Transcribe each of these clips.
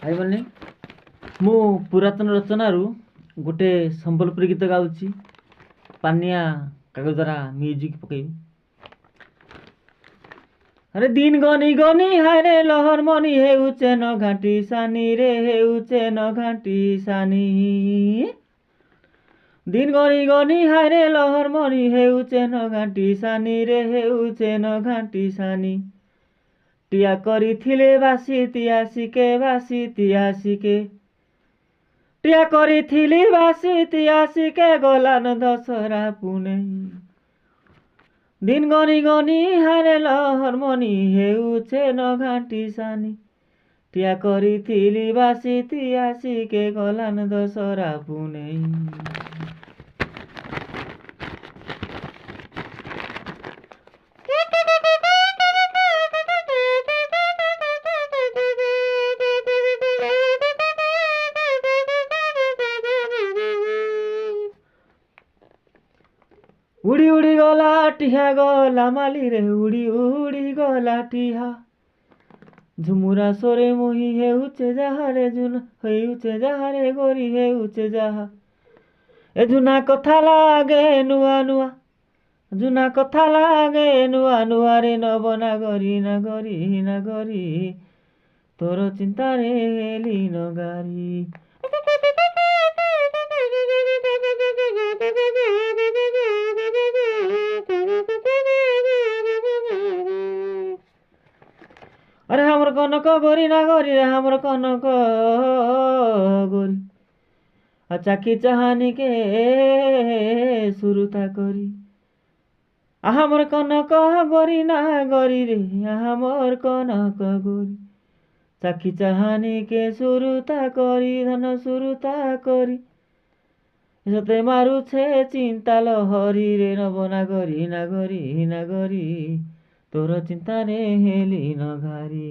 भाई मैंने मु पुरातन रचनारू गोटे संबलपुरी गीत गाउची पानिया कागज द्वारा म्यूजिक पकई। अरे दिन गनी गनी हाय रे लहर मनी हेउचे न घाटी सानी रे हेउचे न घाटी सानी। दिन गनी गनी हाय रे लहर मनी हेउचे न घाटी सानी रे हेउचे न घाटी सानी। टिया करिथिले बासी तियासिके बासी तियासिके टिया करिथिली बासी तियासिके गलान दशहरा पुणे। दिन गनी गनी हारे लहर मनी हेउचे न घाटी सानी। टिया करिथिली बासी तियासिके गलान दशहरा पुणे। उड़ी उड़ी गला टिहा गला माली रे उड़ी उड़ी गला टिहा। झुमुरा सोरे मोही हेउचे जाहा रे झुना हेउचे जाहा रे गोरी हेउचे जाहा। ए झुना कथा लागे नुआ नुआ झुना कथा लागे नुआ नुआ रे नबना गरी ना गरी ना गरी तोर चिंता रे हेली नगारी। अरे हमर कनक गोरी ना गोरी रे हमर कनक गोरी चाकी चाहानी के सुरुता करी। हमर कनक गोरी ना गोरी रे हमर कनक गोरी चाकी चाहानी के सुरुता करी धन सुरुता करी। सते मारू छे चिंता लहरी रे नबना गरी ना गरी ना गरी तोर चिंता रे हेली न घारी।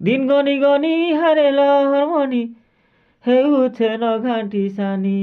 दिन गनी गनी हारे लहर मनी हेउचे न घाटी सानी।